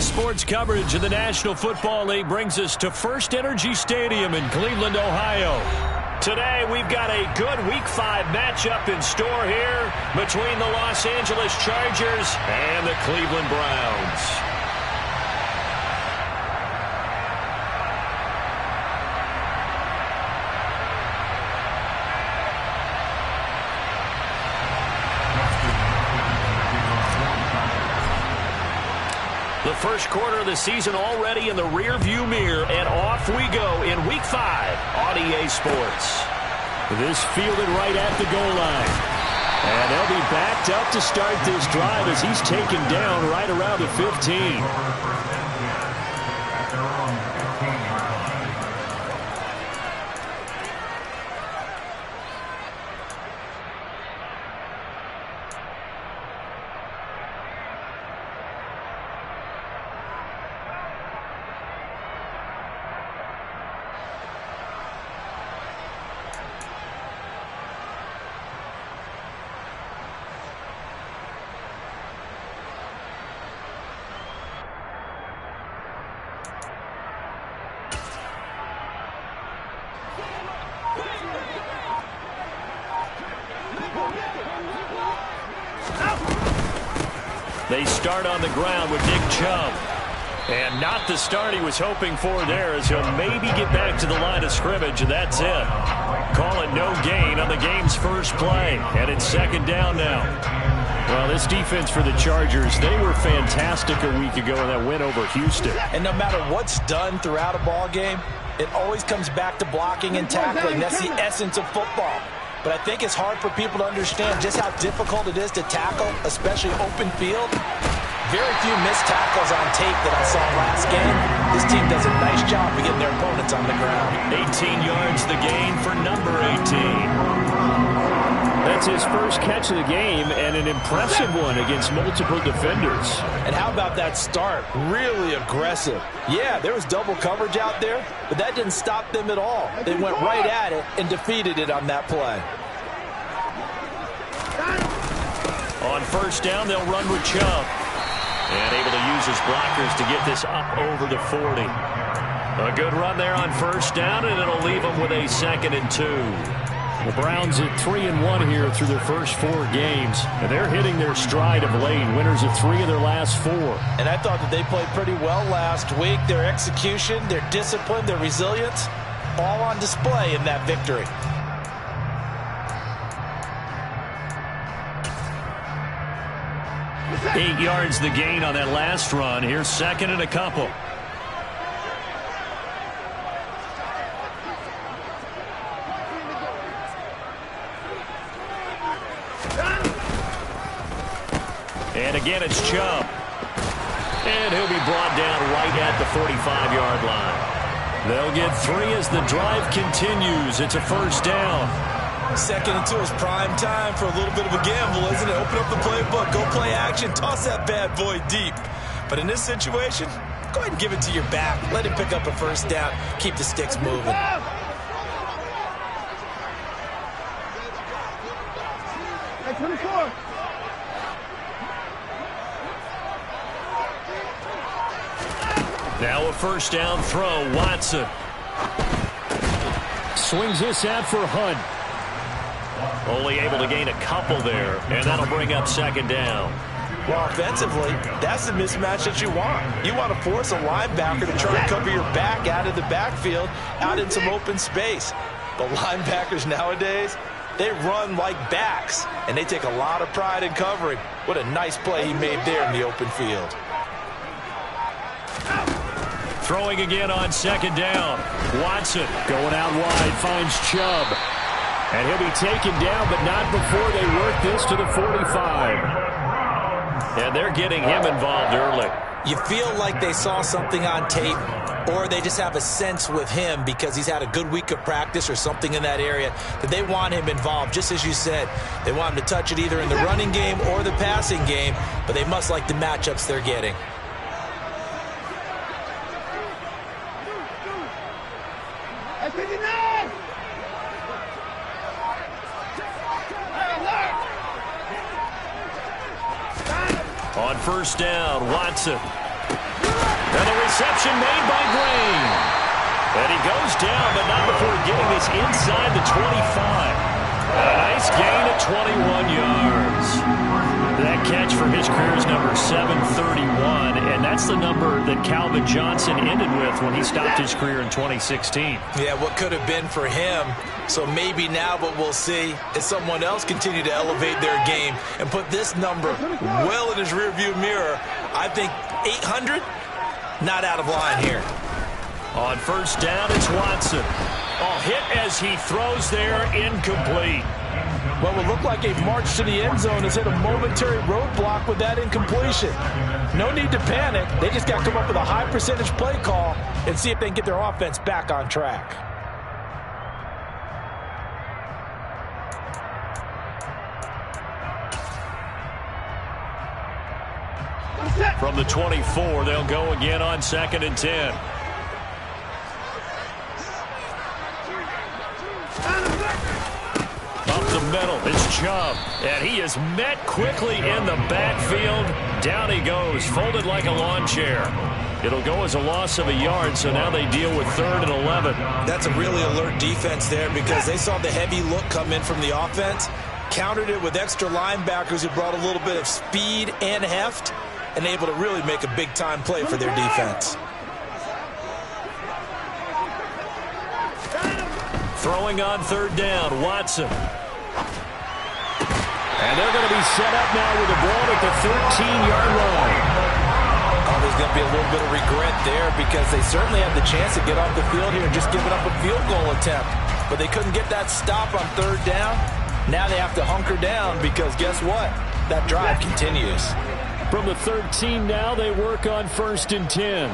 Sports coverage of the National Football League brings us to First Energy Stadium in Cleveland, Ohio. Today, we've got a good Week 5 matchup in store here between the Los Angeles Chargers and the Cleveland Browns. The first quarter of the season already in the rear-view mirror, and off we go in Week 5 on EA Sports. This fielded right at the goal line. And they'll be backed up to start this drive as he's taken down right around the 15. They start on the ground with Nick Chubb. And not the start he was hoping for there, as he'll maybe get back to the line of scrimmage, and that's it. Call it no gain on the game's first play. And it's second down now. Well, this defense for the Chargers, they were fantastic a week ago in that win over Houston. And no matter what's done throughout a ball game, it always comes back to blocking and tackling. That's the essence of football. But I think it's hard for people to understand just how difficult it is to tackle, especially open field. Very few missed tackles on tape that I saw last game. This team does a nice job of getting their opponents on the ground. 18 yards the gain for number 18. That's his first catch of the game, and an impressive one against multiple defenders. And how about that start? Really aggressive. Yeah, there was double coverage out there, but that didn't stop them at all. They went right at it and defeated it on that play. On first down, they'll run with Chubb. And able to use his blockers to get this up over the 40. A good run there on first down, and it'll leave them with a 2nd and 2. The Browns at 3-1 here through their first 4 games. And they're hitting their stride of late. Winners of 3 of their last 4. And I thought that they played pretty well last week. Their execution, their discipline, their resilience, all on display in that victory. Eight yards the gain on that last run. Here's second and a couple. And again, it's Chubb. And he'll be brought down right at the 45-yard line. They'll get 3 as the drive continues. It's a first down. 2nd and 2 is prime time for a little bit of a gamble, isn't it? Open up the playbook, go play action, toss that bad boy deep. But in this situation, go ahead and give it to your back. Let him pick up a first down. Keep the sticks moving. Now a first down throw. Watson swings this out for Hunt. Only able to gain a couple there, and that'll bring up second down. Well, offensively, that's the mismatch that you want. You want to force a linebacker to try and cover your back out of the backfield, out in some open space. But linebackers nowadays, they run like backs, and they take a lot of pride in covering. What a nice play he made there in the open field. Throwing again on second down. Watson going out wide, finds Chubb. And he'll be taken down, but not before they work this to the 45. And they're getting him involved early. You feel like they saw something on tape, or they just have a sense with him because he's had a good week of practice or something in that area that they want him involved. Just as you said, they want him to touch it either in the running game or the passing game, but they must like the matchups they're getting. On first down, Watson And the reception made by Green. And he goes down, but not before getting this inside the 25. A nice gain of 21 yards. That catch for his career's number 731, and that's the number that Calvin Johnson ended with when he stopped his career in 2016. Yeah, what could have been for him. So maybe now what we'll see is someone else continue to elevate their game and put this number well in his rearview mirror. I think 800, not out of line here. On first down, it's Watson. Hit as he throws there, incomplete. What will look like a march to the end zone has hit a momentary roadblock with that incompletion. No need to panic. They just got to come up with a high percentage play call and see if they can get their offense back on track. From the 24, they'll go again on 2nd and 10. Up the middle, it's Chubb. And he is met quickly in the backfield. Down he goes, folded like a lawn chair. It'll go as a loss of a yard, so now they deal with 3rd and 11. That's a really alert defense there because they saw the heavy look come in from the offense, countered it with extra linebackers who brought a little bit of speed and heft, and able to really make a big-time play for their defense. Throwing on 3rd down, Watson. And they're going to be set up now with a ball at the 13-yard line. Oh, there's going to be a little bit of regret there because they certainly had the chance to get off the field here and just give it up a field goal attempt. But they couldn't get that stop on 3rd down. Now they have to hunker down because guess what? That drive continues. From the 13 now, they work on 1st and 10.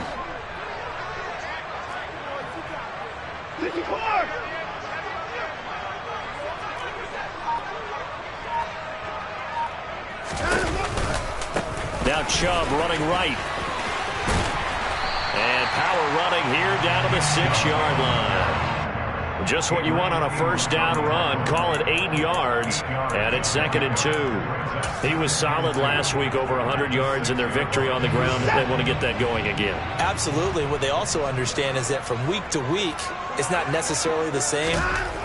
Now Chubb running right. And power running here down to the 6-yard line. Just what you want on a first down run. Call it 8 yards. And it's 2nd and 2. He was solid last week, over 100 yards in their victory on the ground. They want to get that going again. Absolutely. What they also understand is that from week to week, it's not necessarily the same,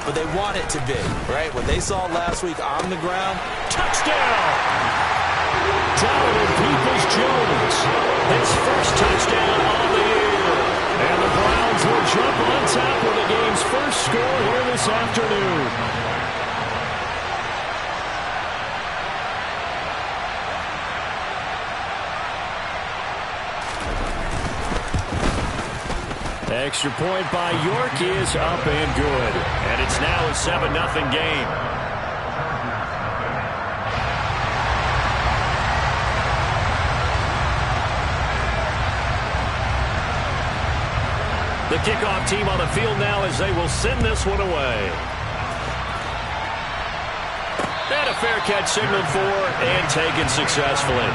but they want it to be, right? What they saw last week on the ground, touchdown! Donovan Peoples-Jones, his first touchdown on the year. And the Browns will jump on top with the game's first score here this afternoon. Extra point by York is up and good. And it's now a 7-0 game. The kickoff team on the field now as they will send this one away. And a fair catch signaled for and taken successfully.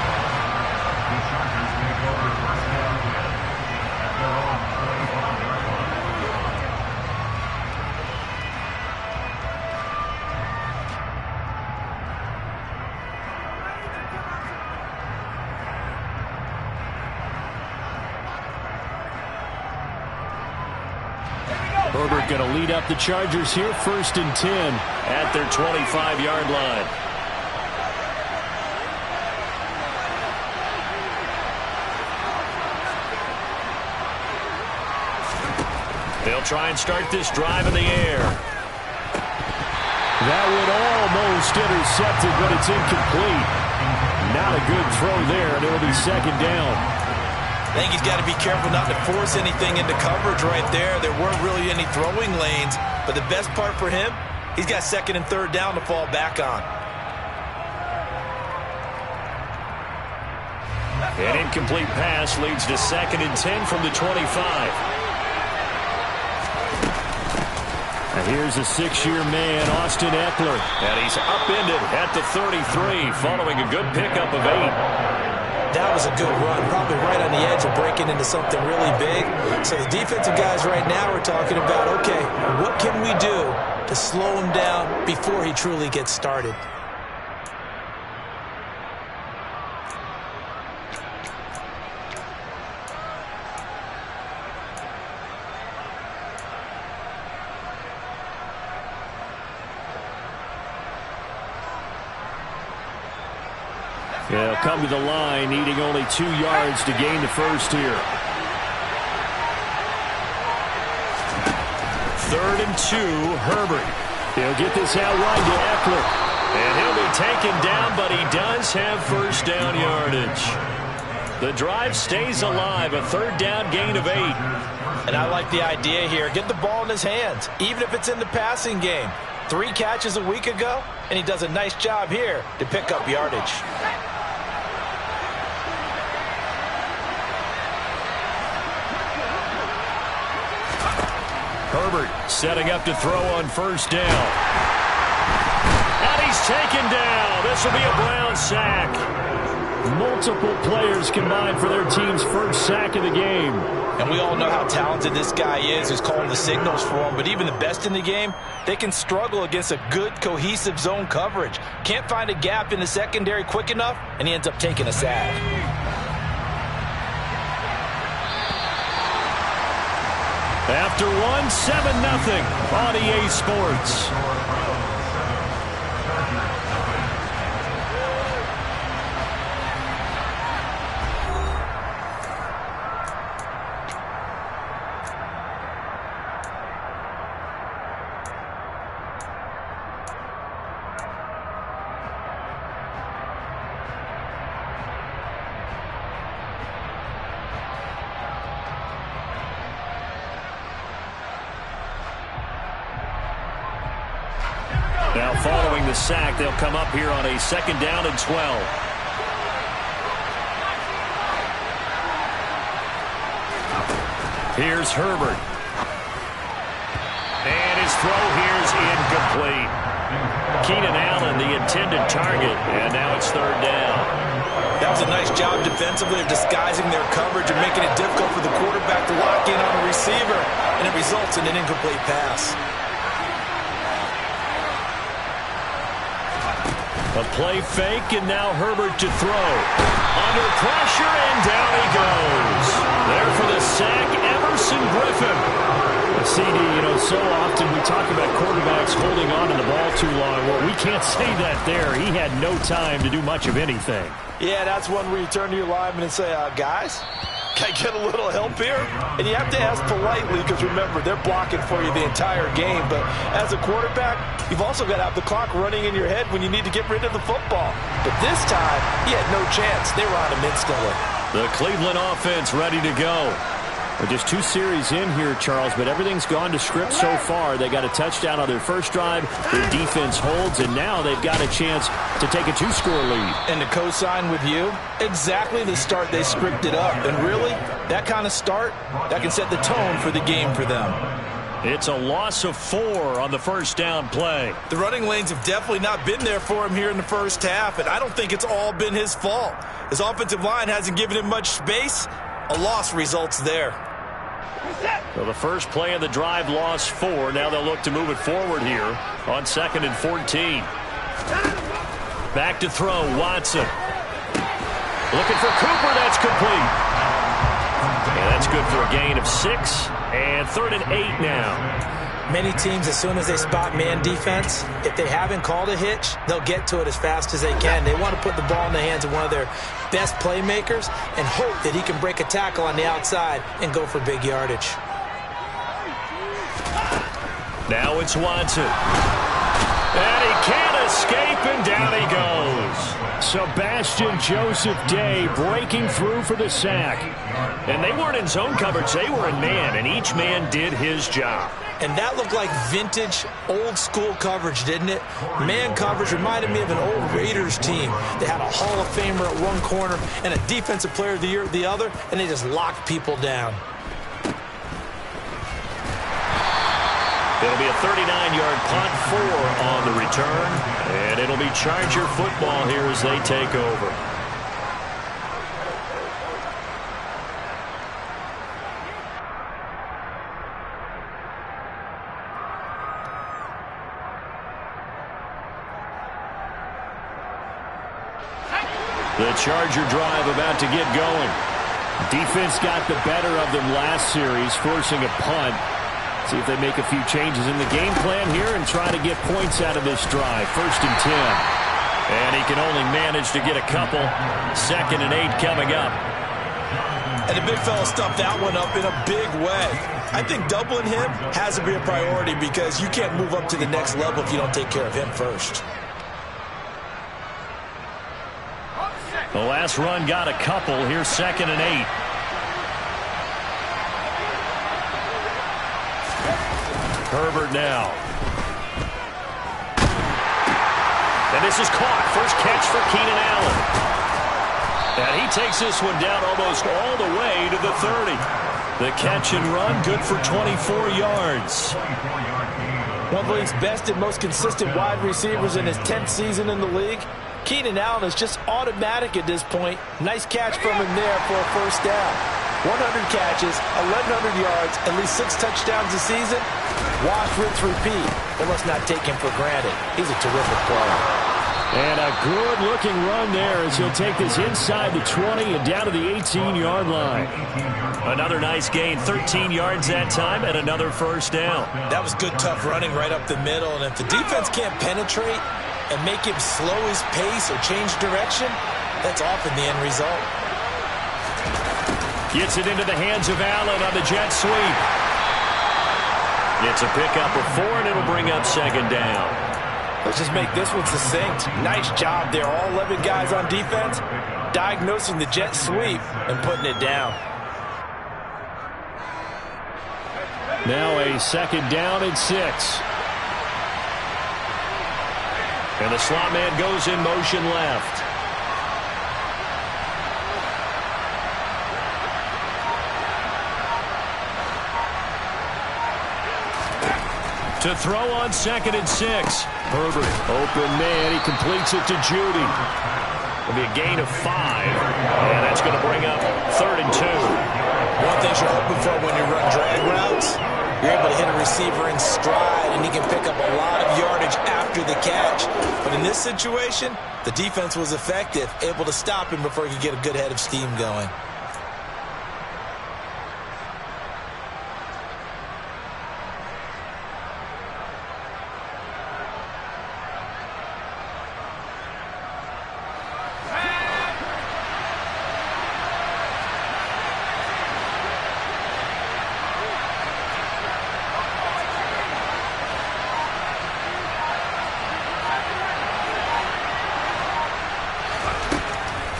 Herbert going to lead up the Chargers here, 1st and 10 at their 25-yard line. They'll try and start this drive in the air. That would almost intercept it, but it's incomplete. Not a good throw there, and it'll be 2nd down. I think he's got to be careful not to force anything into coverage right there. There weren't really any throwing lanes, but the best part for him, he's got 2nd and 3rd down to fall back on. An incomplete pass leads to 2nd and 10 from the 25. And here's a 6-year man, Austin Eckler. And he's upended at the 33 following a good pickup of 8. That was a good run, probably right on the edge of breaking into something really big. So the defensive guys right now are talking about, okay, what can we do to slow him down before he truly gets started? They'll come to the line, needing only 2 yards to gain the first here. 3rd and 2, Herbert. He'll get this out wide to Eckler. And he'll be taken down, but he does have first down yardage. The drive stays alive, a 3rd down gain of 8. And I like the idea here. Get the ball in his hands, even if it's in the passing game. 3 catches a week ago, and he does a nice job here to pick up yardage. Herbert setting up to throw on first down. And he's taken down. This will be a Brown sack. Multiple players combined for their team's first sack of the game. And we all know how talented this guy is who's calling the signals for him. But even the best in the game, they can struggle against a good, cohesive zone coverage. Can't find a gap in the secondary quick enough, and he ends up taking a sack. After 7-0 on EA Sports. Now following the sack, they'll come up here on a 2nd down and 12. Here's Herbert. And his throw here's incomplete. Keenan Allen, the intended target, and now it's 3rd down. That was a nice job defensively of disguising their coverage and making it difficult for the quarterback to lock in on a receiver, and it results in an incomplete pass. A play fake, and now Herbert to throw. Under pressure, and down he goes. There for the sack, Emerson Griffin. CD, so often we talk about quarterbacks holding on to the ball too long. Well, we can't say that there. He had no time to do much of anything. Yeah, that's one where you turn to your lineman and say, guys, can I get a little help here? And you have to ask politely because, remember, they're blocking for you the entire game. But as a quarterback, you've also got to have the clock running in your head when you need to get rid of the football. But this time, he had no chance. They were on him instantly. The Cleveland offense ready to go. We're just 2 series in here, Charles, but everything's gone to script so far. They got a touchdown on their first drive. Their defense holds, and now they've got a chance to take a 2-score lead. And to co-sign with you, exactly the start they scripted up. And really, that kind of start, that can set the tone for the game for them. It's a loss of 4 on the first down play. The running lanes have definitely not been there for him here in the first half, and I don't think it's all been his fault. His offensive line hasn't given him much space. A loss results there. So the first play of the drive lost 4. Now they'll look to move it forward here on 2nd and 14. Back to throw, Watson. Looking for Cooper, that's complete. And that's good for a gain of 6. And 3rd and 8 now. Many teams, as soon as they spot man defense, if they haven't called a hitch, they'll get to it as fast as they can. They want to put the ball in the hands of one of their best playmakers and hope that he can break a tackle on the outside and go for big yardage. Now it's Watson. And he can't escape, and down he goes. Sebastian Joseph Day breaking through for the sack. And they weren't in zone coverage, they were in man, and each man did his job. And that looked like vintage, old-school coverage, didn't it? Man coverage reminded me of an old Raiders team. They had a Hall of Famer at one corner and a Defensive Player of the Year at the other, and they just locked people down. It'll be a 39-yard punt, 4 on the return, and it'll be Charger football here as they take over. The Charger drive about to get going. Defense got the better of them last series, forcing a punt. See if they make a few changes in the game plan here and try to get points out of this drive. 1st and 10. And he can only manage to get a couple. 2nd and 8 coming up. And the big fella stuffed that one up in a big way. I think doubling him has to be a priority because you can't move up to the next level if you don't take care of him first. The last run got a couple. Here's 2nd and 8. Herbert now. And this is caught. First catch for Keenan Allen. And he takes this one down almost all the way to the 30. The catch and run, good for 24 yards. One of the league's best and most consistent wide receivers in his 10th season in the league. Keenan Allen is just automatic at this point. Nice catch from him there for a first down. 100 catches, 1,100 yards, at least 6 touchdowns a season. Wash, rinse, repeat. But let's not take him for granted. He's a terrific player. And a good-looking run there as he'll take this inside the 20 and down to the 18-yard line. Another nice gain, 13 yards that time, and another first down. That was good, tough running right up the middle. And if the defense can't penetrate and make him slow his pace or change direction, that's often the end result. Gets it into the hands of Allen on the jet sweep. It's a pickup of 4, and it'll bring up 2nd down. Let's just make this one succinct. Nice job there. All 11 guys on defense diagnosing the jet sweep and putting it down. Now a 2nd down and 6. And the slot man goes in motion left. To throw on 2nd and 6. Herbert, open man. He completes it to Judy. It'll be a gain of 5. And that's going to bring up 3rd and 2. One thing you're hoping for when you run drag routes, you're able to hit a receiver in stride, and he can pick up a lot of yardage after the catch. But in this situation, the defense was effective, able to stop him before he could get a good head of steam going.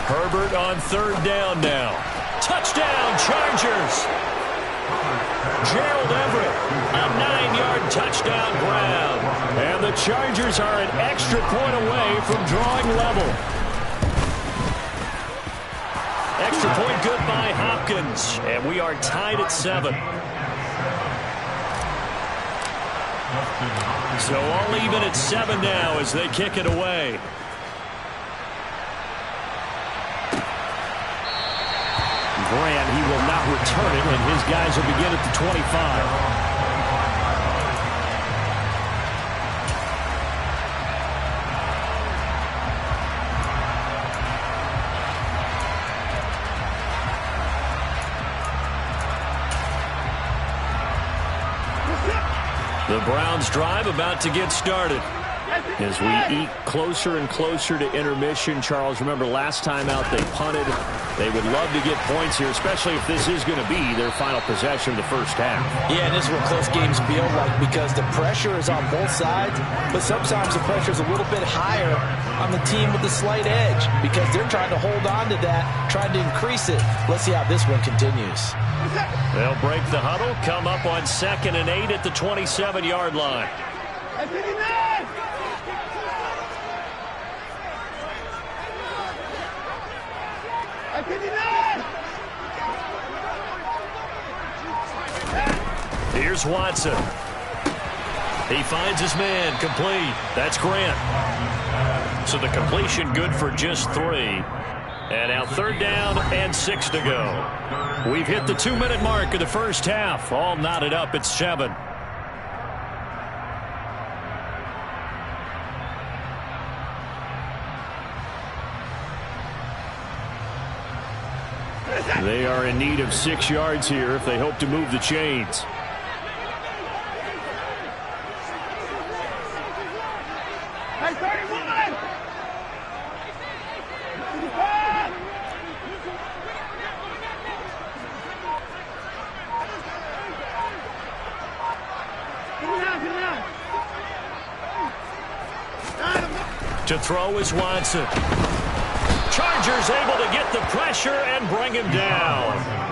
Herbert on 3rd down now. Touchdown, Chargers. Gerald Everett, a 9-yard touchdown grab. And the Chargers are an extra point away from drawing level. Extra point good by Hopkins. And we are tied at 7. So all even at 7 now as they kick it away. Grant, he will not return it, and his guys will begin at the 25. The Browns drive about to get started. As we eat closer and closer to intermission, Charles, remember last time out they punted. They would love to get points here, especially if this is going to be their final possession of the first half. Yeah, and this is what close games feel like because the pressure is on both sides, but sometimes the pressure is a little bit higher on the team with the slight edge because they're trying to hold on to that, trying to increase it. Let's see how this one continues. They'll break the huddle, come up on 2nd and 8 at the 27-yard line. Here's Watson. He finds his man, complete. That's Grant. So the completion good for just 3. And now 3rd down and 6 to go. We've hit the 2-minute mark of the first half. All knotted up at 7. They are in need of 6 yards here if they hope to move the chains. To throw is Watson. Chargers able to get the pressure and bring him down.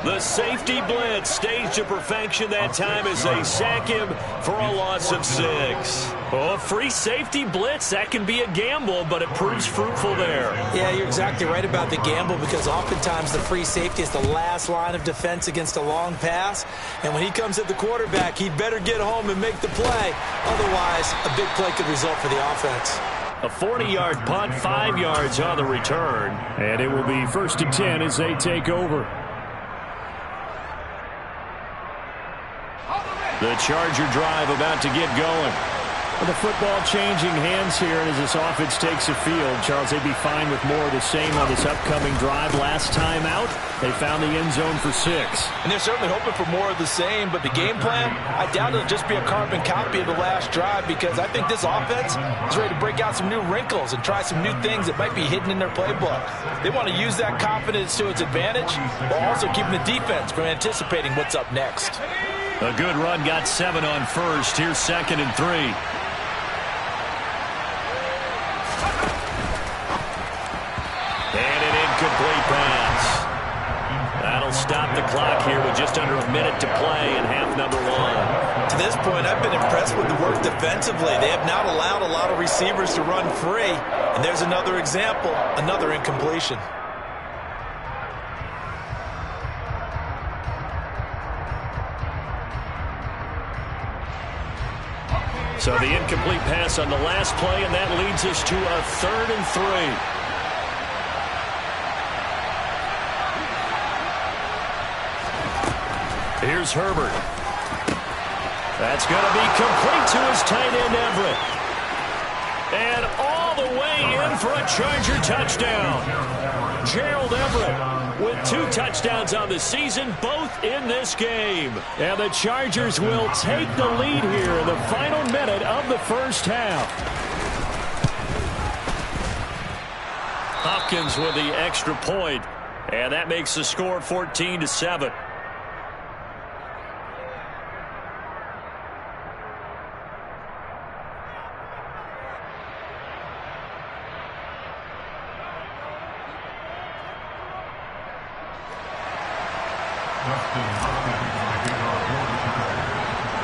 The safety blitz staged to perfection that time as they sack him for a loss of 6. Oh, free safety blitz, that can be a gamble, but it proves fruitful there. Yeah, you're exactly right about the gamble because oftentimes the free safety is the last line of defense against a long pass. And when he comes at the quarterback, he'd better get home and make the play. Otherwise, a big play could result for the offense. A 40-yard punt, 5 yards on the return. And it will be 1st and 10 as they take over. The Charger drive about to get going. The football changing hands here, and as this offense takes the field, Charles, they'd be fine with more of the same on this upcoming drive. Last time out, they found the end zone for 6. And they're certainly hoping for more of the same, but the game plan, I doubt it'll just be a carbon copy of the last drive because I think this offense is ready to break out some new wrinkles and try some new things that might be hidden in their playbook. They want to use that confidence to its advantage while also keeping the defense from anticipating what's up next. A good run got 7 on first. Here's 2nd and 3. And an incomplete pass. That'll stop the clock here with just under a minute to play in half number 1. To this point, I've been impressed with the work defensively. They have not allowed a lot of receivers to run free. And there's another example, another incompletion. So the incomplete pass on the last play, and that leads us to a 3rd and 3. Here's Herbert. That's going to be complete to his tight end, Everett. And all the way in for a Charger touchdown. Gerald Everett with 2 touchdowns on the season, both in this game. And the Chargers will take the lead here in the final minute of the first half. Hopkins with the extra point, and that makes the score 14-7.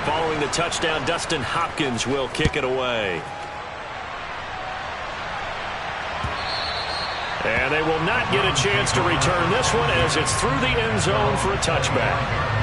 Following the touchdown, Dustin Hopkins will kick it away. And they will not get a chance to return this one as it's through the end zone for a touchback.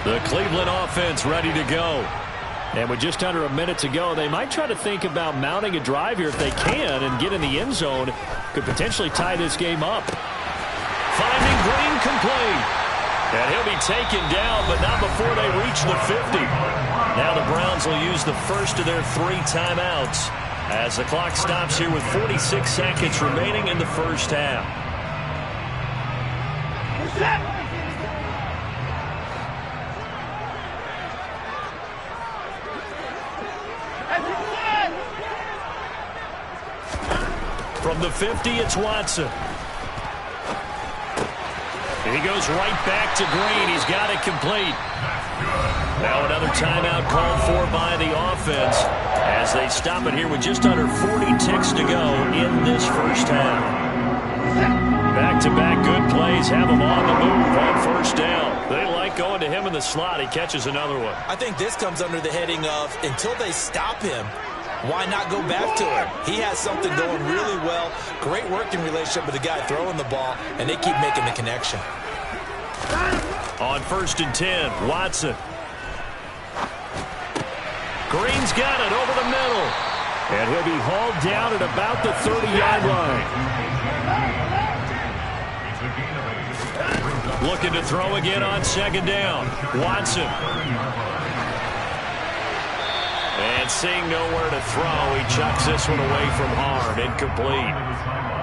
The Cleveland offense ready to go. And with just under a minute to go, they might try to think about mounting a drive here if they can and get in the end zone. Could potentially tie this game up. Finding Green complete. And he'll be taken down, but not before they reach the 50. Now the Browns will use the first of their 3 timeouts as the clock stops here with 46 seconds remaining in the first half. From the 50, it's Watson. He goes right back to Green. He's got it complete. Now another timeout called for by the offense as they stop it here with just under 40 ticks to go in this first half. Back-to-back good plays have him on the move on first down. They like going to him in the slot. He catches another one. I think this comes under the heading of until they stop him, why not go back to him? He has something going really well. Great working relationship with the guy throwing the ball, and they keep making the connection. On 1st and 10, Watson. Green's got it over the middle. And he'll be hauled down at about the 30-yard line. Looking to throw again on 2nd down. Watson. And seeing nowhere to throw, he chucks this one away from harm. Incomplete.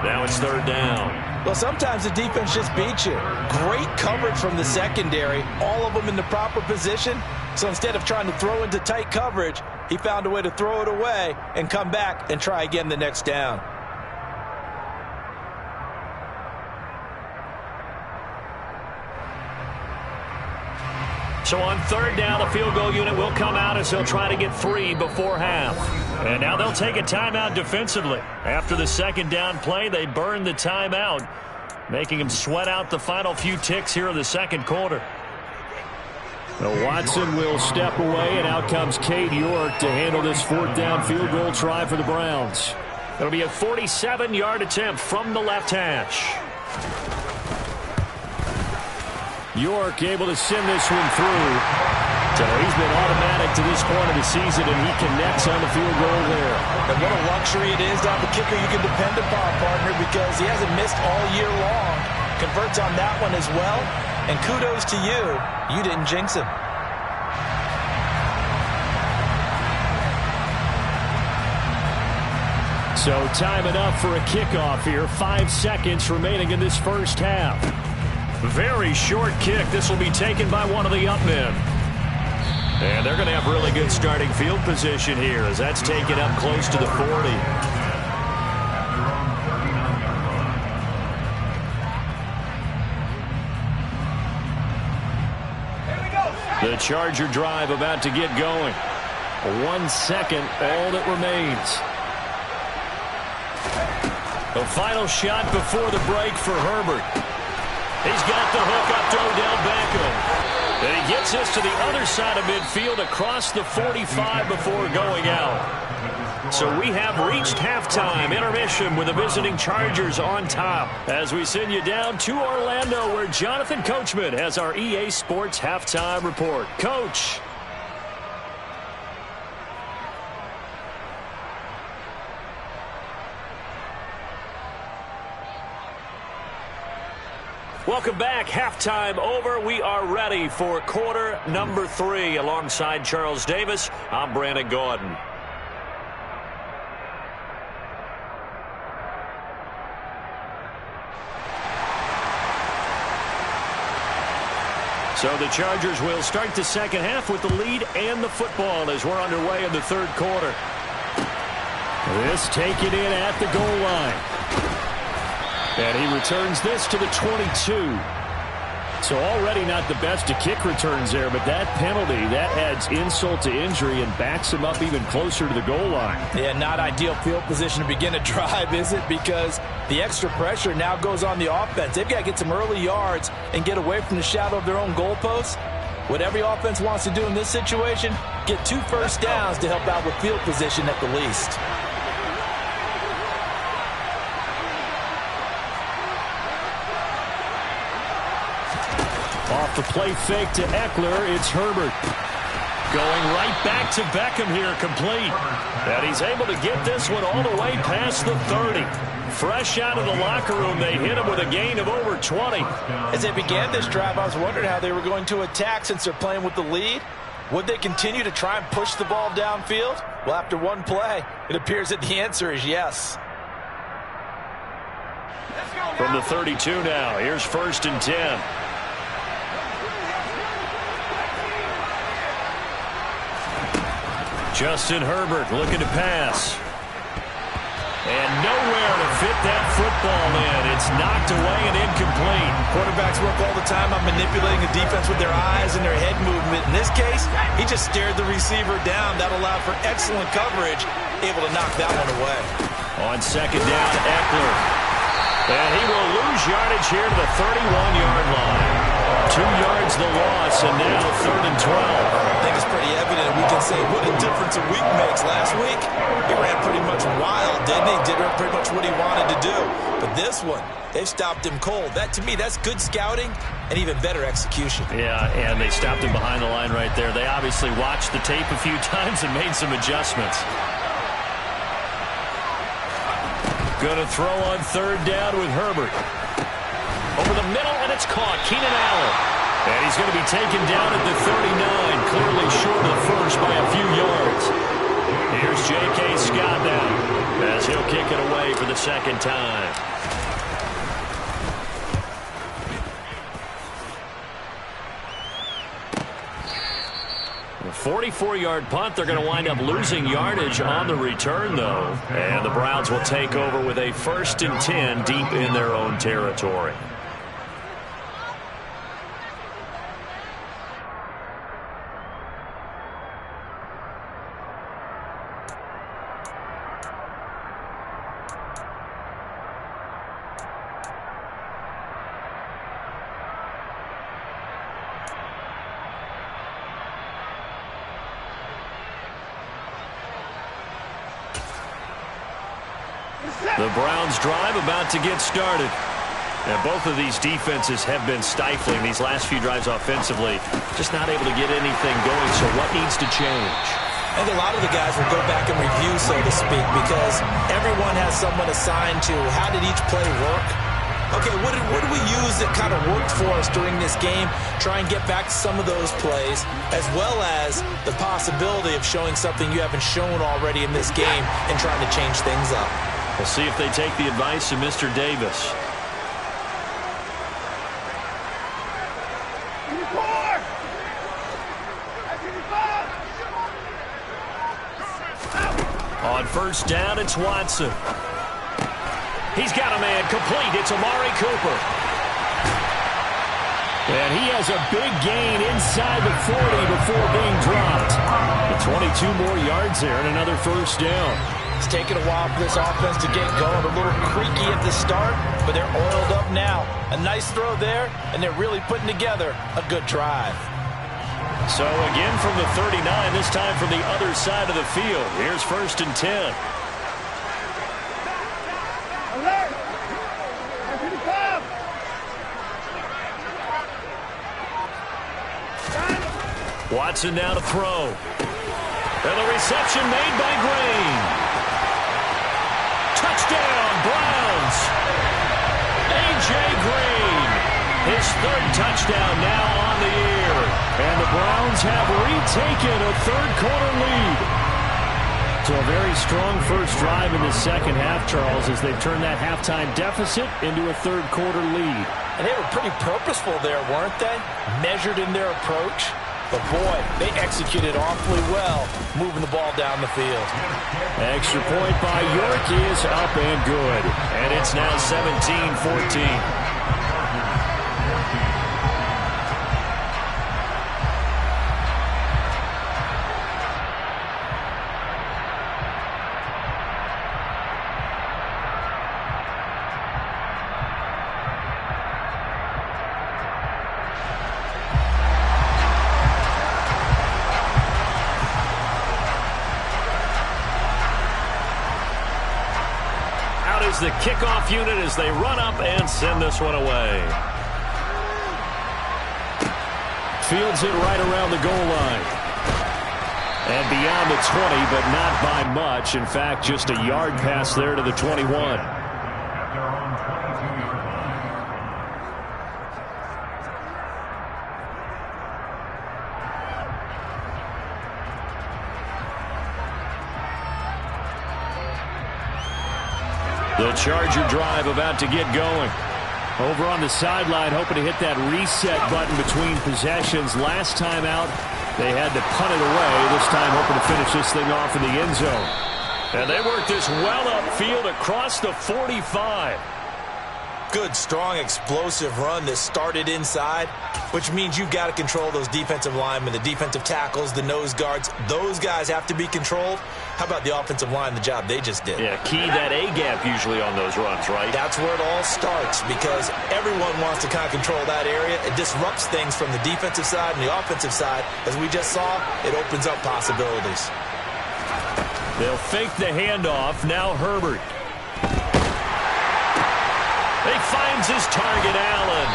Now it's third down. Well, sometimes the defense just beats you. Great coverage from the secondary, all of them in the proper position. So instead of trying to throw into tight coverage, he found a way to throw it away and come back and try again the next down. So on third down, the field goal unit will come out as they'll try to get 3 before half. And now they'll take a timeout defensively. After the second down play, they burn the timeout, making them sweat out the final few ticks here in the second quarter. Now Watson will step away, and out comes Cade York to handle this fourth down field goal try for the Browns. It'll be a 47-yard attempt from the left hash. York able to send this one through. So he's been automatic to this point of the season, and he connects on the field goal there. And what a luxury it is to have a kicker you can depend upon, partner, because he hasn't missed all year long. Converts on that one as well. And kudos to you. You didn't jinx him. So time enough for a kickoff here. 5 seconds remaining in this first half. Very short kick. This will be taken by one of the up men. And they're going to have really good starting field position here as that's taken up close to the 40. The Charger drive about to get going. 1 second, all that remains. The final shot before the break for Herbert. He's got the hook up to Odell Beckham. And he gets this to the other side of midfield across the 45 before going out. So we have reached halftime intermission with the visiting Chargers on top as we send you down to Orlando where Jonathan Coachman has our EA Sports halftime report. Coach. Welcome back. Halftime over. We are ready for quarter number 3. Alongside Charles Davis, I'm Brandon Gordon. So the Chargers will start the second half with the lead and the football as we're underway in the third quarter. This taken in at the goal line. And he returns this to the 22. So already not the best of kick returns there, but that penalty, that adds insult to injury and backs him up even closer to the goal line. Yeah, not ideal field position to begin a drive, is it? Because the extra pressure now goes on the offense. They've got to get some early yards and get away from the shadow of their own goalposts. What every offense wants to do in this situation, get 2 first downs to help out with field position at the least. Off the play fake to Eckler, it's Herbert. Going right back to Beckham here, complete. And he's able to get this one all the way past the 30. Fresh out of the locker room, they hit him with a gain of over 20. As they began this drive, I was wondering how they were going to attack since they're playing with the lead. Would they continue to try and push the ball downfield? Well, after one play, it appears that the answer is yes. From the 32 now, here's 1st and 10. Justin Herbert looking to pass. And nowhere to fit that football in. It's knocked away and incomplete. Quarterbacks work all the time on manipulating the defense with their eyes and their head movement. In this case, he just stared the receiver down. That allowed for excellent coverage, able to knock that one away. On second down, Eckler. And he will lose yardage here to the 31-yard line. 2 yards the loss, and now 3rd and 12. I think it's pretty evident. We can say what a difference a week makes. Last week, he ran pretty much wild, didn't he? Did pretty much what he wanted to do. But this one, they stopped him cold. That, to me, that's good scouting and even better execution. Yeah, and they stopped him behind the line right there. They obviously watched the tape a few times and made some adjustments. Going to throw on 3rd down with Herbert. Over the middle, and it's caught. Keenan Allen. And he's going to be taken down at the 39, clearly short of the first by a few yards. Here's J.K. Scott now as he'll kick it away for the second time. 44-yard punt. They're going to wind up losing yardage on the return, though. And the Browns will take over with a 1st and 10 deep in their own territory. The Browns drive about to get started. And both of these defenses have been stifling these last few drives offensively. Just not able to get anything going. So what needs to change? I think a lot of the guys will go back and review, so to speak, because everyone has someone assigned to how did each play work. Okay, what did we use that kind of worked for us during this game? Try and get back to some of those plays, as well as the possibility of showing something you haven't shown already in this game and trying to change things up. We'll see if they take the advice of Mr. Davis. On 1st down, it's Watson. He's got a man complete. It's Amari Cooper. And he has a big gain inside the 40 before being dropped. The 22 more yards there and another 1st down. It's taken a while for this offense to get going. A little creaky at the start, but they're oiled up now. A nice throw there, and they're really putting together a good drive. So again from the 39, this time from the other side of the field. Here's 1st and 10. Watson now to throw. And the reception made by Green. Touchdown, Browns. A.J. Green, his 3rd touchdown now on the year. And the Browns have retaken a 3rd-quarter lead. So a very strong first drive in the second half, Charles, as they've turned that halftime deficit into a 3rd-quarter lead. And they were pretty purposeful there, weren't they? Measured in their approach. But, boy, they executed awfully well, moving the ball down the field. Extra point by York is up and good. And it's now 17-14. The kickoff unit as they run up and send this one away. Fields it right around the goal line. And beyond the 20, but not by much. In fact, just a yard pass there to the 21. The Charger drive about to get going. Over on the sideline, hoping to hit that reset button between possessions. Last time out, they had to punt it away. This time, hoping to finish this thing off in the end zone. And they work this well upfield across the 45. Good, strong, explosive run that started inside, which means you've got to control those defensive linemen, the defensive tackles, the nose guards. Those guys have to be controlled. How about the offensive line, the job they just did? Yeah, key that A-gap usually on those runs, right? That's where it all starts, because everyone wants to kind of control that area. It disrupts things from the defensive side and the offensive side. As we just saw, it opens up possibilities. They'll fake the handoff. Now Herbert. He finds his target, Allen.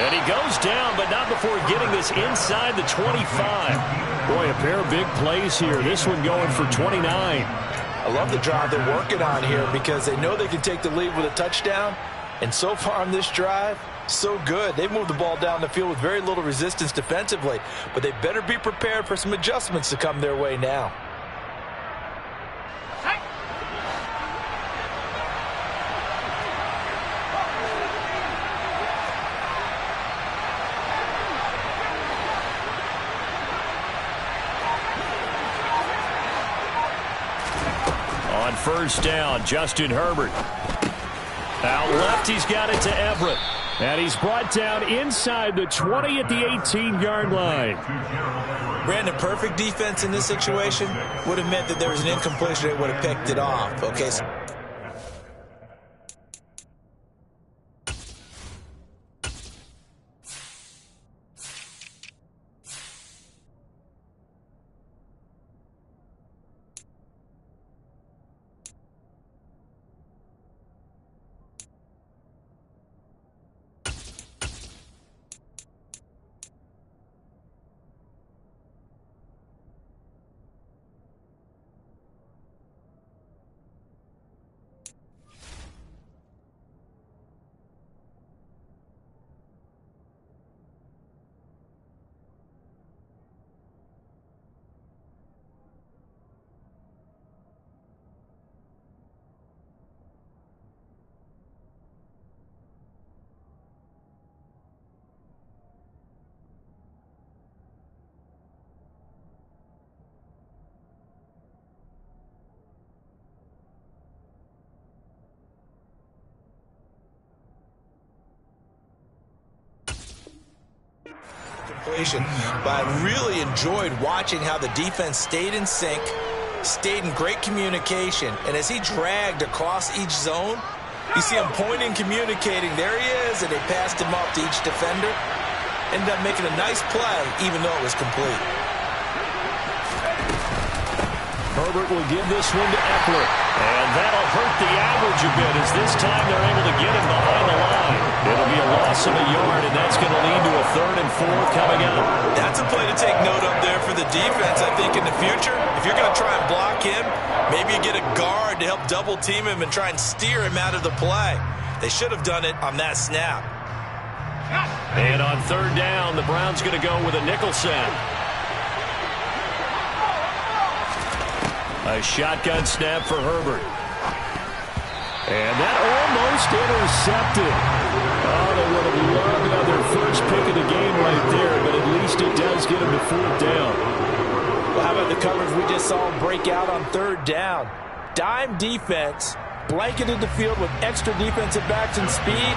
And he goes down, but not before getting this inside the 25. Boy, a pair of big plays here. This one going for 29. I love the drive they're working on here because they know they can take the lead with a touchdown. And so far on this drive, so good. They've moved the ball down the field with very little resistance defensively. But they better be prepared for some adjustments to come their way now. On first down, Justin Herbert. Out left, he's got it to Everett. And he's brought down inside the 20 at the 18-yard line. Brandon, perfect defense in this situation would have meant that there was an incompletion that would have picked it off. Okay, so but I really enjoyed watching how the defense stayed in sync, stayed in great communication, and as he dragged across each zone, you see him pointing, communicating, there he is, and they passed him up to each defender. Ended up making a nice play, even though it was complete. Herbert will give this one to Eckler. And that'll hurt the average a bit as this time they're able to get him behind the line. It'll be a loss of a yard, and that's going to lead to a 3rd and 4 coming up. That's a play to take note of there for the defense, I think, in the future. If you're going to try and block him, maybe you get a guard to help double team him and try and steer him out of the play. They should have done it on that snap. And on 3rd down, the Browns going to go with a nickel set. A shotgun snap for Herbert. And that almost intercepted. Oh, they would have loved another first pick of the game right there, but at least it does get them to 4th down. Well, how about the coverage we just saw him break out on 3rd down? Dime defense, blanketed the field with extra defensive backs and speed,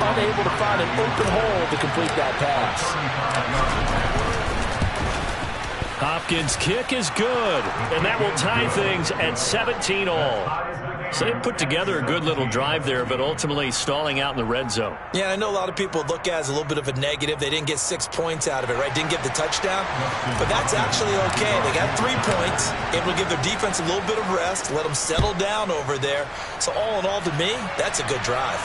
unable to find an open hole to complete that pass. Hopkins' kick is good, and that will tie things at 17 all. So they put together a good little drive there, but ultimately stalling out in the red zone. Yeah, I know a lot of people look at it as a little bit of a negative. They didn't get 6 points out of it, right? Didn't get the touchdown. But that's actually okay. They got 3 points, able to give their defense a little bit of rest, let them settle down over there. So all in all, to me, that's a good drive.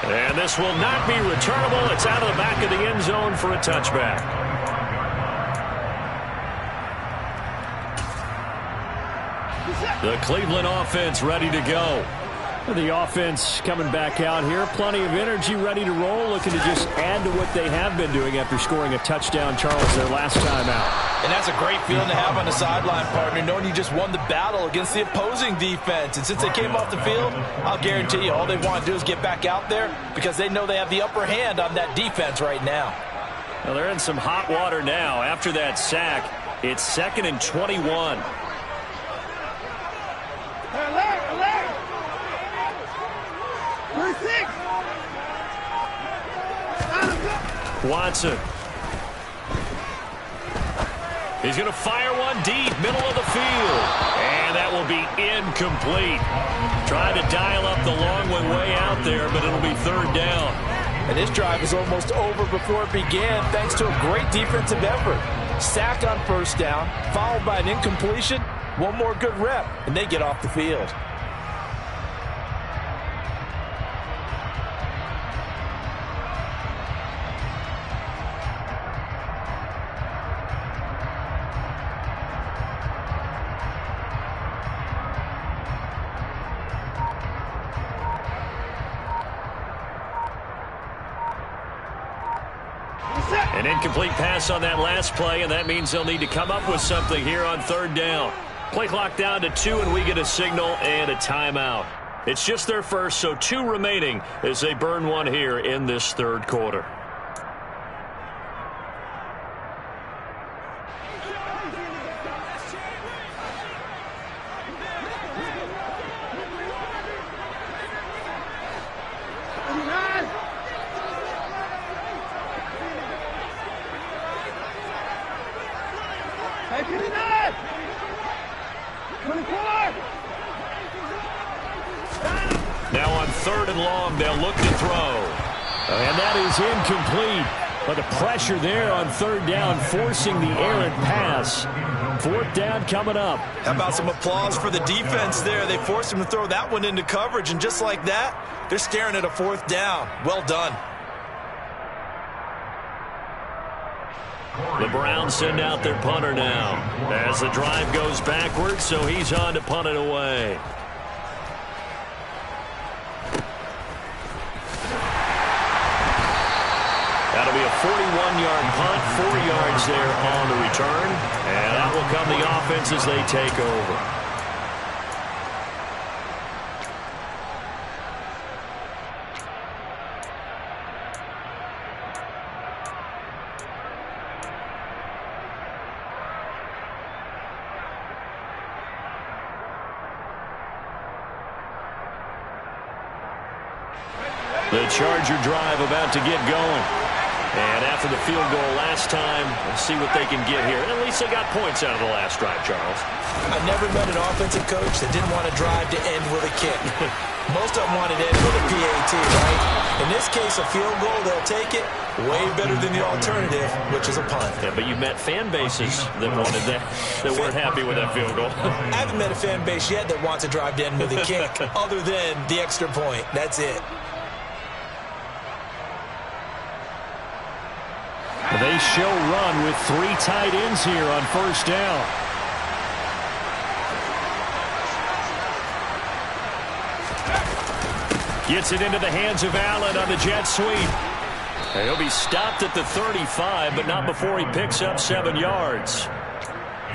And this will not be returnable. It's out of the back of the end zone for a touchback. The Cleveland offense ready to go. The offense coming back out here. Plenty of energy, ready to roll, looking to just add to what they have been doing after scoring a touchdown, Charles, their last time out. And that's a great feeling to have on the sideline, partner, knowing you just won the battle against the opposing defense. And since they came off the field, I'll guarantee you all they want to do is get back out there because they know they have the upper hand on that defense right now. Well, they're in some hot water now. After that sack, it's 2nd and 21. Watson. He's going to fire one deep, middle of the field. And that will be incomplete. Trying to dial up the long one way out there, but it'll be 3rd down. And this drive is almost over before it began, thanks to a great defensive effort. Sack on 1st down, followed by an incompletion. One more good rep, and they get off the field. An incomplete pass on that last play, and that means they'll need to come up with something here on 3rd down. Play clock down to 2, and we get a signal and a timeout. It's just their first, so 2 remaining as they burn one here in this 3rd quarter. Now on 3rd and long, they'll look to throw. And that is incomplete. But the pressure there on 3rd down, forcing the errant pass. 4th down coming up. How about some applause for the defense there? They forced him to throw that one into coverage, and just like that, they're staring at a 4th down. Well done. The Browns send out their punter now as the drive goes backwards, so he's on to punt it away. That'll be a 41-yard punt, 4 yards there on the return, and that will come the offense as they take over. The Charger drive about to get going. And after the field goal last time, we'll see what they can get here. At least they got points out of the last drive, Charles. I've never met an offensive coach that didn't want to drive to end with a kick. Most of them wanted to end with a PAT, right? In this case, a field goal, they'll take it. Way better than the alternative, which is a punt. Yeah, but you've met fan bases that wanted that weren't happy with that field goal. I haven't met a fan base yet that wants to drive to end with a kick, other than the extra point. That's it. They show run with 3 tight ends here on 1st down. Gets it into the hands of Allen on the jet sweep. He'll be stopped at the 35, but not before he picks up 7 yards.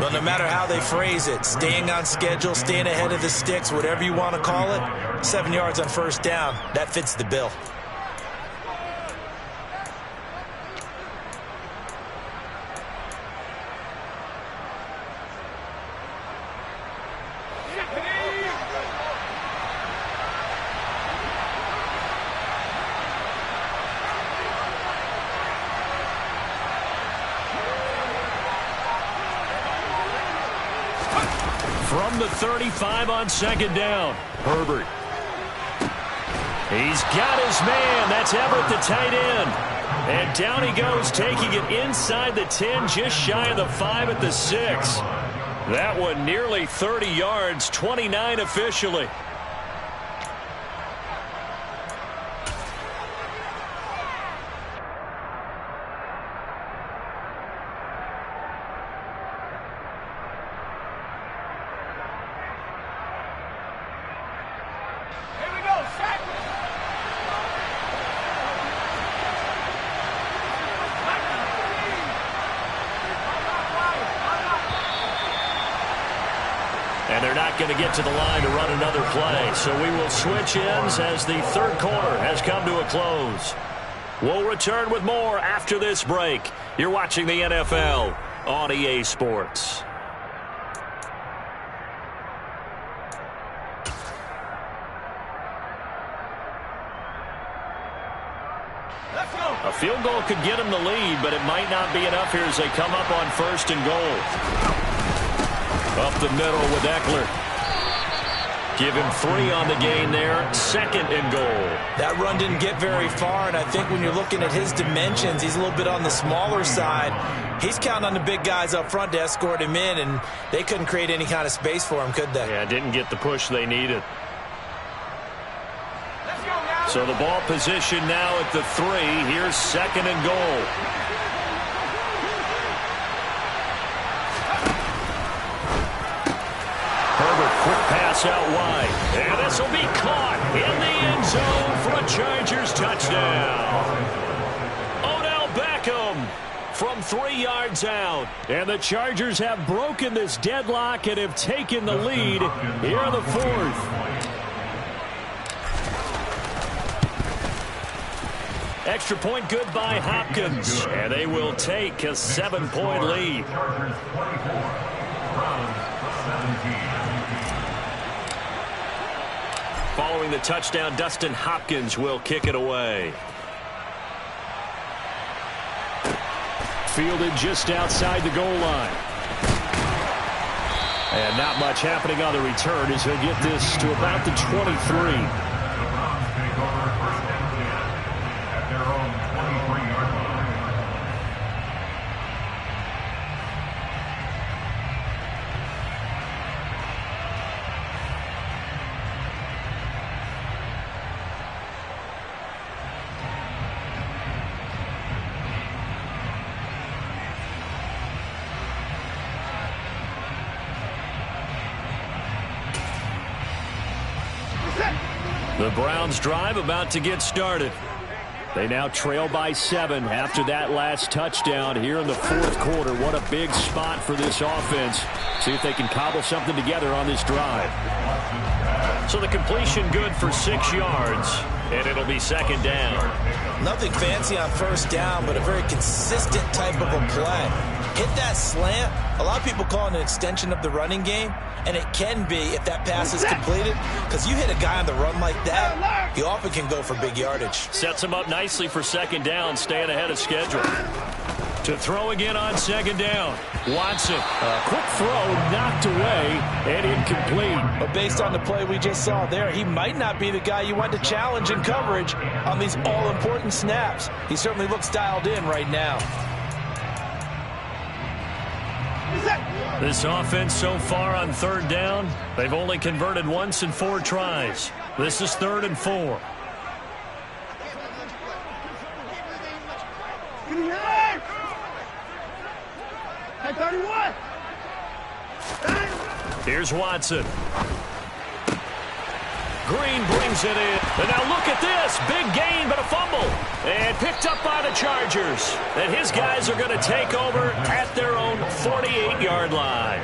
Well, no matter how they phrase it, staying on schedule, staying ahead of the sticks, whatever you want to call it, 7 yards on 1st down, that fits the bill. From the 35 on 2nd down, Herbert. He's got his man. That's Everett, the tight end. And down he goes, taking it inside the 10, just shy of the 5 at the 6. That one nearly 30 yards, 29 officially. And they're not going to get to the line to run another play. So we will switch ends as the 3rd quarter has come to a close. We'll return with more after this break. You're watching the NFL on EA Sports. A field goal could get them the lead, but it might not be enough here as they come up on 1st and goal. Up the middle with Eckler. Give him 3 on the gain there. 2nd and goal. That run didn't get very far, and I think when you're looking at his dimensions, he's a little bit on the smaller side. He's counting on the big guys up front to escort him in, and they couldn't create any kind of space for him, could they? Yeah, didn't get the push they needed. So the ball position now at the 3. Here's 2nd and goal. Herbert, quick pass out wide. And this will be caught in the end zone for a Chargers touchdown. Odell Beckham from 3 yards out. And the Chargers have broken this deadlock and have taken the lead here in the 4th. Extra point good by Hopkins. And they will take a 7-point lead. Following the touchdown, Dustin Hopkins will kick it away. Fielded just outside the goal line. And not much happening on the return as he'll get this to about the 23. The Browns drive about to get started. They now trail by 7 after that last touchdown here in the fourth quarter. What a big spot for this offense. See if they can cobble something together on this drive. So the completion good for 6 yards, and it'll be second down. Nothing fancy on first down, but a very consistent type of a play. Hit that slant. A lot of people call it an extension of the running game, and it can be if that pass is completed, because you hit a guy on the run like that, he often can go for big yardage. Sets him up nicely for second down, staying ahead of schedule. To throw again on second down. Watson, a quick throw, knocked away, and incomplete. But based on the play we just saw there, he might not be the guy you want to challenge in coverage on these all-important snaps. He certainly looks dialed in right now. This offense so far on third down, they've only converted once in 4 tries. This is 3rd and 4. Here's Watson. Green brings it in. And now look at this. Big gain, but a fumble. And picked up by the Chargers. And his guys are going to take over at their own 48-yard line.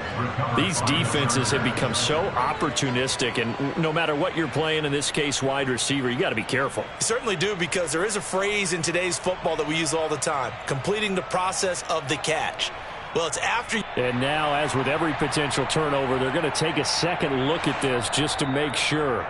These defenses have become so opportunistic, and no matter what you're playing, in this case wide receiver, you got to be careful. You certainly do, because there is a phrase in today's football that we use all the time: completing the process of the catch. Well, it's after. And now, as with every potential turnover, they're going to take a second look at this just to make sure.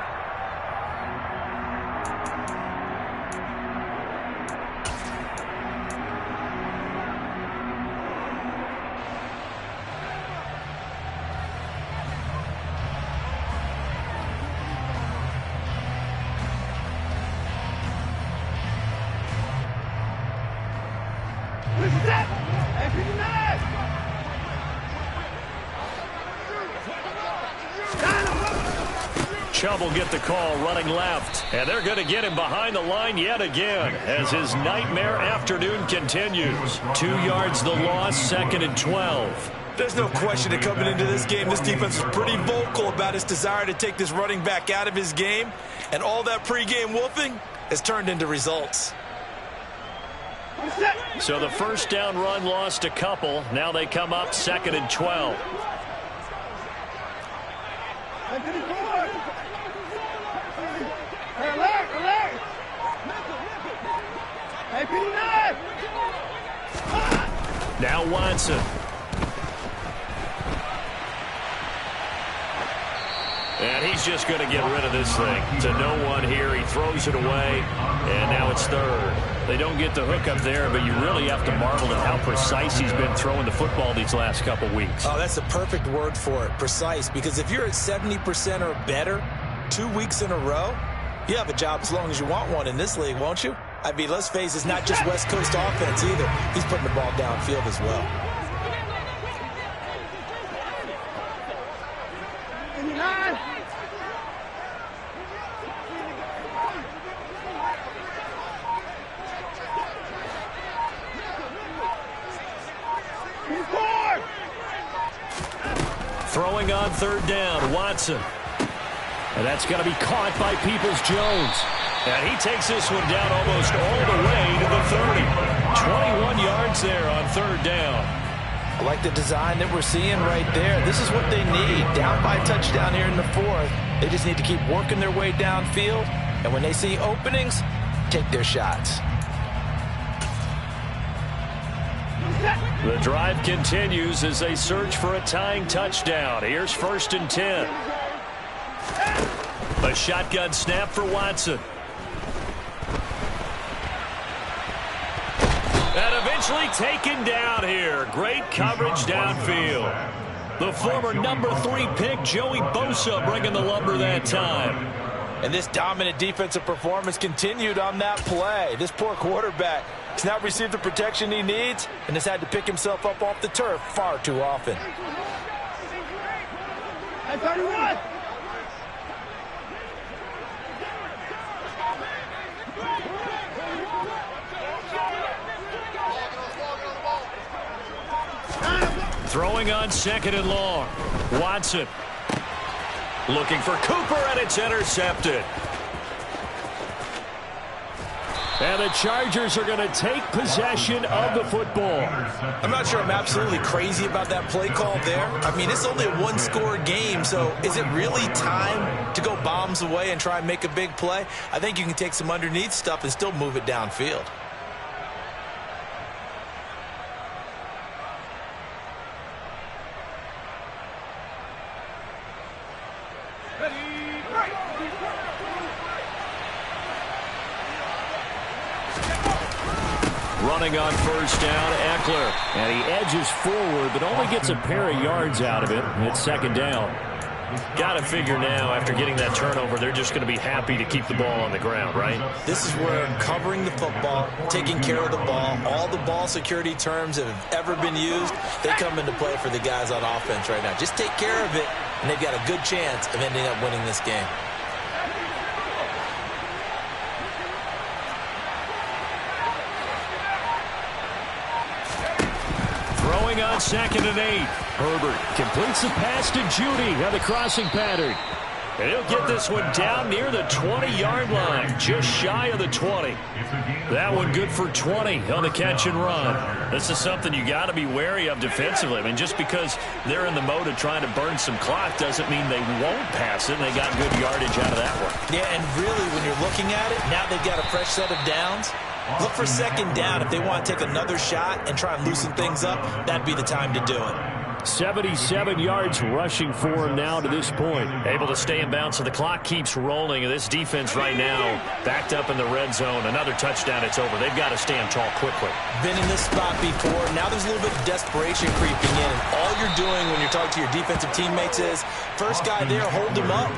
Chubb will get the call running left, and they're going to get him behind the line yet again as his nightmare afternoon continues. 2 yards the loss, 2nd and 12. There's no question that coming into this game, this defense is pretty vocal about its desire to take this running back out of his game, and all that pregame wolfing has turned into results. So the first down run lost a couple. Now they come up 2nd and 12. Now Watson. And he's just going to get rid of this thing. To no one here. He throws it away. And now it's 3rd. They don't get the hook up there, but you really have to marvel at how precise he's been throwing the football these last couple weeks. Oh, that's the perfect word for it, precise. Because if you're at 70% or better 2 weeks in a row, you have a job as long as you want one in this league, won't you? I mean, let's face it, it's not just West Coast offense either. He's putting the ball downfield as well. Throwing on 3rd down, Watson. And that's going to be caught by Peoples-Jones. And he takes this one down almost all the way to the 30. 21 yards there on 3rd down. I like the design that we're seeing right there. This is what they need. Down by touchdown here in the 4th. They just need to keep working their way downfield. And when they see openings, take their shots. The drive continues as they search for a tying touchdown. Here's 1st and 10. A shotgun snap for Watson. And eventually taken down here. Great coverage downfield. The former number 3 pick, Joey Bosa, bringing the lumber that time. And this dominant defensive performance continued on that play. This poor quarterback has not received the protection he needs and has had to pick himself up off the turf far too often. Hey, 31! Throwing on 2nd and long. Watson looking for Cooper, and it's intercepted. And the Chargers are going to take possession of the football. I'm not sure I'm absolutely crazy about that play call there. I mean, it's only a one-score game, so is it really time to go bombs away and try and make a big play? I think you can take some underneath stuff and still move it downfield. Running on 1st down, Eckler. And he edges forward, but only gets a pair of yards out of it. It's 2nd down. Got to figure now, after getting that turnover, they're just going to be happy to keep the ball on the ground, right? This is where covering the football, taking care of the ball, all the ball security terms that have ever been used, they come into play for the guys on offense right now. Just take care of it, and they've got a good chance of ending up winning this game. Throwing on 2nd and 8. Herbert completes the pass to Judy on the crossing pattern. And he'll get this one down near the 20-yard line, just shy of the 20. That one good for 20 on the catch and run. This is something you got to be wary of defensively. I mean, just because they're in the mode of trying to burn some clock doesn't mean they won't pass it. And they got good yardage out of that one. Yeah, and really, when you're looking at it, now they've got a fresh set of downs. Look for 2nd down. If they want to take another shot and try and loosen things up, that'd be the time to do it. 77 yards rushing for him now to this point. Able to stay in bounds, so the clock keeps rolling. And this defense right now backed up in the red zone. Another touchdown, it's over. They've got to stand tall quickly. Been in this spot before. Now there's a little bit of desperation creeping in. And all you're doing when you're talking to your defensive teammates is, first guy there, hold him up.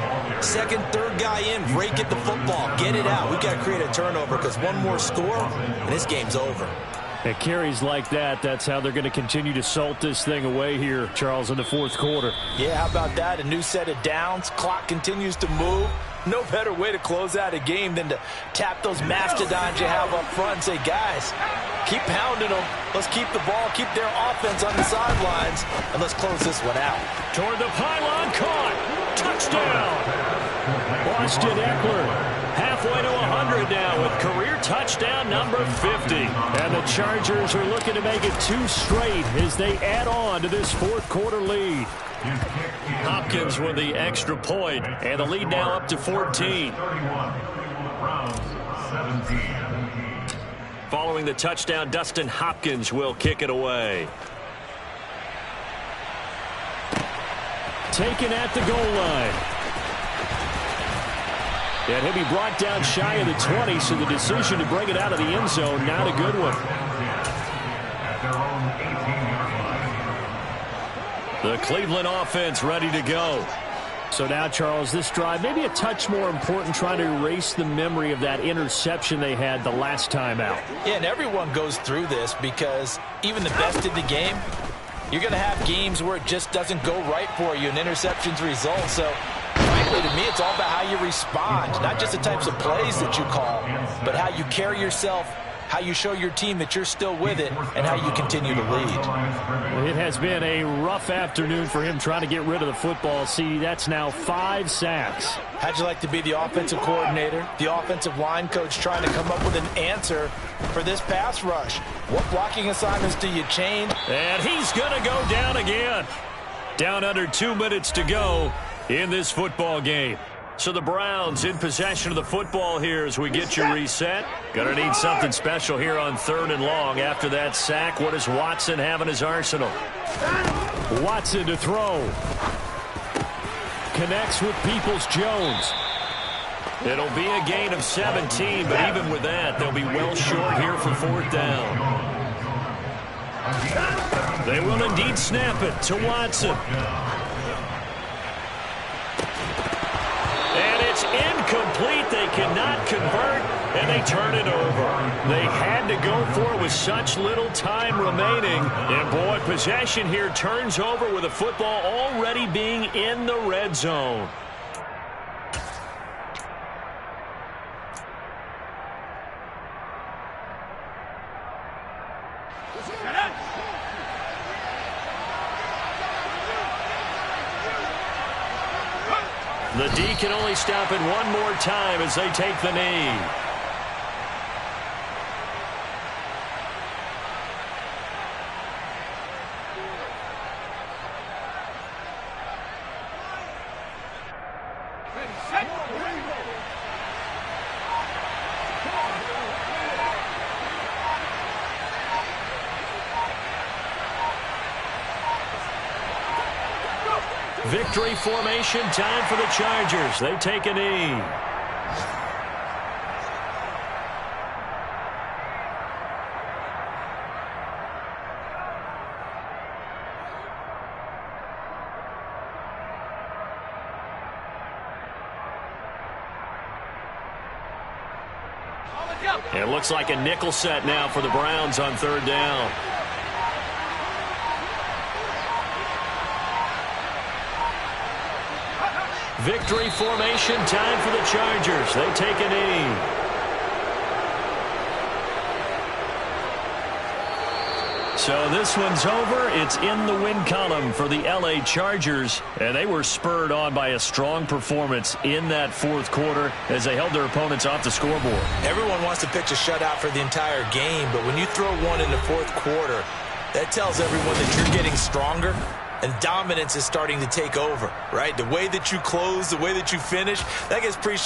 2nd, 3rd guy in, break at the football. Get it out. We've got to create a turnover because one more score, and this game's over. At carries like that, that's how they're going to continue to salt this thing away here, Charles, in the 4th quarter. Yeah, how about that? A new set of downs. Clock continues to move. No better way to close out a game than to tap those mastodons you have up front and say, guys, keep pounding them. Let's keep the ball, keep their offense on the sidelines, and let's close this one out. Toward the pylon, caught. Touchdown. Austin Eckler. Halfway to 100 now with career touchdown number 50. And the Chargers are looking to make it 2 straight as they add on to this 4th quarter lead. Hopkins with the extra point, and the lead now up to 14. Following the touchdown, Dustin Hopkins will kick it away. Taken at the goal line. And he'll be brought down shy of the 20, so the decision to bring it out of the end zone, not a good one. The Cleveland offense ready to go. So now, Charles, this drive maybe a touch more important, trying to erase the memory of that interception they had the last time out. Yeah, and everyone goes through this because even the best in the game, you're going to have games where it just doesn't go right for you, and interceptions result. So frankly, to me, it's all about how you respond, not just the types of plays that you call, but how you carry yourself, how you show your team that you're still with it, and how you continue to lead. It has been a rough afternoon for him trying to get rid of the football. See, that's now 5 sacks. How'd you like to be the offensive coordinator, the offensive line coach, trying to come up with an answer for this pass rush? What blocking assignments do you change? And he's going to go down again. Down under 2 minutes to go in this football game. So the Browns in possession of the football here as we get you reset. Gonna need something special here on 3rd and long after that sack. What does Watson have in his arsenal? Watson to throw. Connects with Peoples-Jones. It'll be a gain of 17, but even with that, they'll be well short here for 4th down. They will indeed snap it to Watson. And it's incomplete. They cannot convert, and they turn it over. They had to go for it with such little time remaining. And, boy, possession here turns over with the football already being in the red zone. The D can only stop it one more time as they take the knee. Victory formation time for the Chargers. They take a knee. It looks like a nickel set now for the Browns on third down. Victory formation time for the Chargers. They take a knee. So this one's over. It's in the win column for the LA Chargers, and they were spurred on by a strong performance in that fourth quarter as they held their opponents off the scoreboard. Everyone wants to pitch a shutout for the entire game, but when you throw one in the fourth quarter, that tells everyone that you're getting stronger. And dominance is starting to take over, right? The way that you close, the way that you finish, that gets pretty